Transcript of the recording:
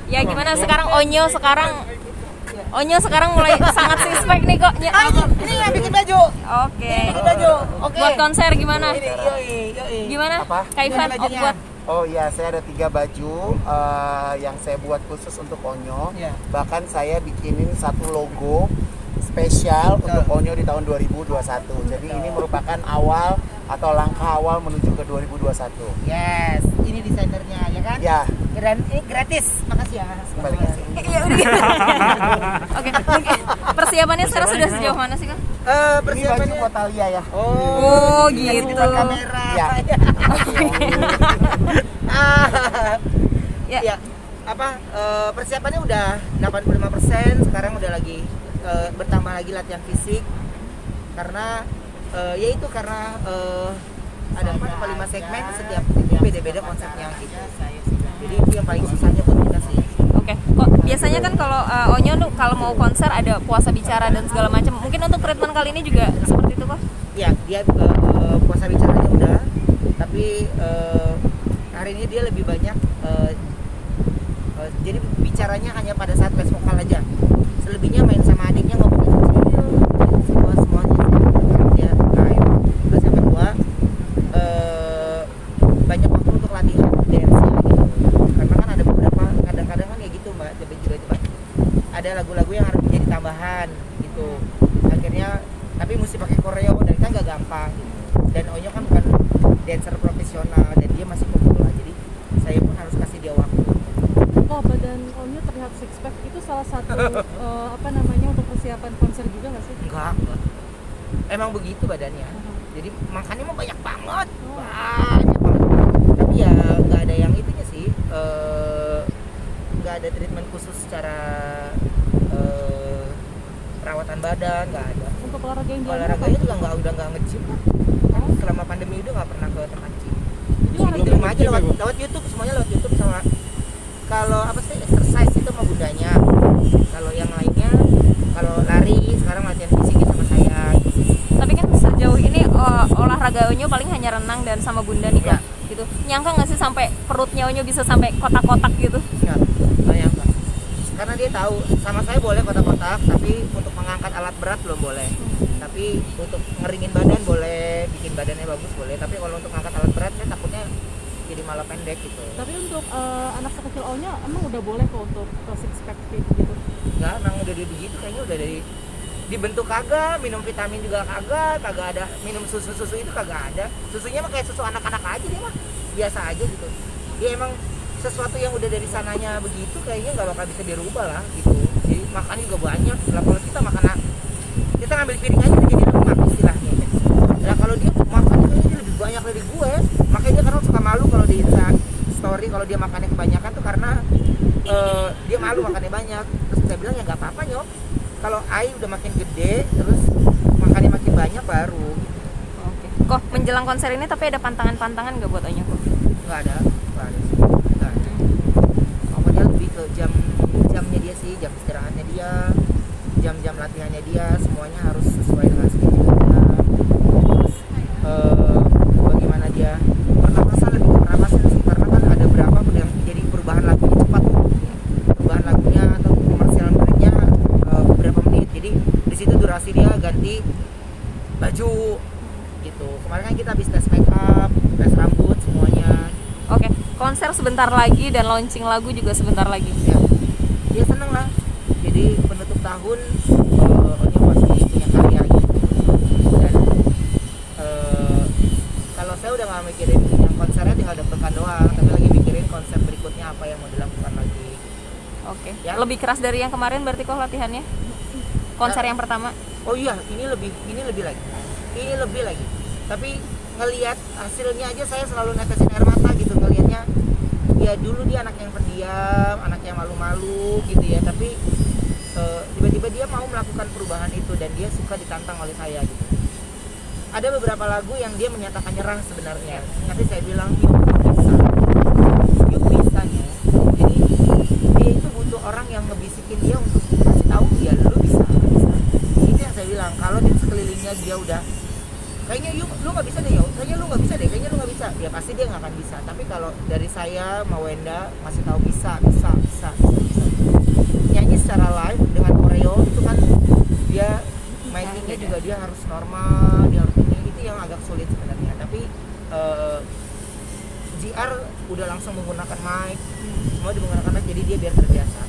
Ya gimana sekarang Onyo sekarang mulai sangat suspek nih kok. Ini yang bikin baju. Oke. Bikin baju. Oke. Buat konser gimana? Yoi. Gimana? Apa? Kak Ivan bajunya. buat Oh iya, saya ada 3 baju yang saya buat khusus untuk Onyo. Iya. Bahkan saya bikinin satu logo spesial untuk Onyo di tahun 2021. Jadi ini merupakan awal atau langkah awal menuju ke 2021. Yes, ini desainernya ya kan? Ya, Dan ini gratis. Makasih ya. kembali kasih. ya udah gitu. Oke, mungkin persiapannya sekarang sudah sejauh mana sih, Kang? Ini baju Persiapannya. buat Talia ya. Oh, Dikasih gitu. depan kamera. Ya. Ya. Ya. Persiapannya udah 85%, sekarang udah lagi bertambah lagi latihan fisik karena ada 5 segmen, setiap itu beda-beda konsepnya gitu. Jadi itu yang paling susahnya buat kita sih. Oke, kok biasanya kan kalau Onyo tuh kalau mau konser ada puasa bicara dan segala macam. Mungkin untuk treatment kali ini juga seperti itu kok. Ya, dia puasa bicaranya udah, tapi hari ini dia lebih banyak jadi bicaranya hanya pada saat les vokal aja. Selebihnya main sama adiknya ngomongin kecil, semuanya dia live. Terus yang kedua banyak waktu untuk latihan dance gitu. Karena kan ada beberapa kadang-kadang kan ya gitu Mbak, tiba-tiba ada lagu-lagu yang harus menjadi tambahan gitu. Akhirnya tapi mesti pakai koreo dan kan gak gampang gitu. Dan Onyo kan bukan dancer profesional dan dia masih pemula, jadi saya pun harus kasih dia waktu. Oh, badan Onyo terlihat six pack itu salah satu untuk persiapan konser juga nggak sih? Enggak. Emang begitu badannya. Jadi makannya mah banyak banget. Tapi ya nggak ada yang itunya sih. Nggak ada treatment khusus secara perawatan badan, nggak ada. Untuk olahraga yang Olahraganya juga udah nggak nge-gym. Selama pandemi itu nggak pernah ke tempat gym. Jadi Di rumah aja lewat YouTube, semuanya lewat YouTube sama kalau exercise itu sama bundanya. Kalau yang lainnya, kalau lari sekarang latihan fisik sama saya. Tapi kan sejauh ini olahraga Onyo paling hanya renang dan sama bunda nih kok. Ya. Gitu. Nyangka nggak sih sampai perutnya Onyo bisa sampai kotak-kotak gitu? Enggak, banyak Kak. Karena dia tahu sama saya boleh kotak-kotak, tapi untuk mengangkat alat berat belum boleh. Tapi untuk ngeringin badan boleh, bikin badannya bagus boleh. Tapi kalau untuk ngangkat alat berat saya takutnya jadi malah pendek gitu. Tapi untuk anak sekecil Onyo emang udah boleh kok untuk ke six pack kayak gitu? Enggak, emang udah begitu kayaknya udah dari dibentuk kagak, minum vitamin juga kagak ada, minum susu itu kagak ada. Susunya mah kayak susu anak-anak aja dia mah, biasa aja gitu. Dia emang sesuatu yang udah dari sananya begitu kayaknya nggak bakal bisa dirubah lah gitu. Jadi makan juga banyak. Lah kalau kita kita ngambil piring aja udah jadi lemak istilahnya. Nah kalau dia makan kayaknya dia lebih banyak dari gue. Makanya dia kadang suka malu kalau di story kalau dia makannya kebanyakan tuh karena dia malu makannya banyak. Terus saya bilang ya nggak apa-apa Nyok. Kalau Ai udah makin gede, terus makannya makin banyak baru. Oke. Kok menjelang konser ini tapi ada pantangan-pantangan nggak buat Onyo kok? Nggak ada. Pokoknya lebih ke jamnya dia sih, jam istirahatnya dia, jam-jam latihannya dia, semuanya harus sesuai dengan schedule-nya. Terus bagaimana dia pernapasan lebih ke pernapasan sih, karena kan ada berapa yang jadi perubahan lagunya cepat. Perubahan lagunya atau komersial breaknya beberapa menit, jadi di situ durasi dia ganti baju gitu. Kemarin kan kita habis tes make up, tes rambut semuanya. Oke, konser sebentar lagi dan launching lagu juga sebentar lagi. Ya, dia seneng lah. Jadi penutup tahun Onyo pasti punya karya gitu. Dan kalau saya udah nggak mikirin yang konsernya tinggal deg-degan doang, tapi lagi mikirin konsep berikutnya apa yang mau dilakukan lagi. Oke. Ya. Lebih keras dari yang kemarin berarti kok latihannya? Konser yang pertama. Oh iya, ini lebih lagi. Tapi ngelihat hasilnya aja saya selalu netesin air mata gitu ngelihatnya. Ya dulu dia anak yang pendiam, anak yang malu-malu gitu ya, tapi tiba-tiba dia mau melakukan perubahan itu dan dia suka ditantang oleh saya gitu. Ada beberapa lagu yang dia menyatakan nyerah sebenarnya, tapi saya bilang yuk bisa ya. Jadi dia itu butuh orang yang ngebisikin dia untuk kasih tahu dia lu bisa. Itu yang saya bilang, kalau di sekelilingnya dia udah kayaknya lu nggak bisa deh, kayaknya lu nggak bisa deh, kayaknya lu nggak bisa bisa, ya pasti dia nggak akan bisa. Tapi kalau dari saya, Mawenda masih tahu bisa. Nyanyi secara live dengan koreo itu kan dia micingnya juga dia harus normal, dia harus ini, itu yang agak sulit sebenarnya. Tapi JR udah langsung menggunakan mic, semua menggunakan mic, jadi dia biar terbiasa.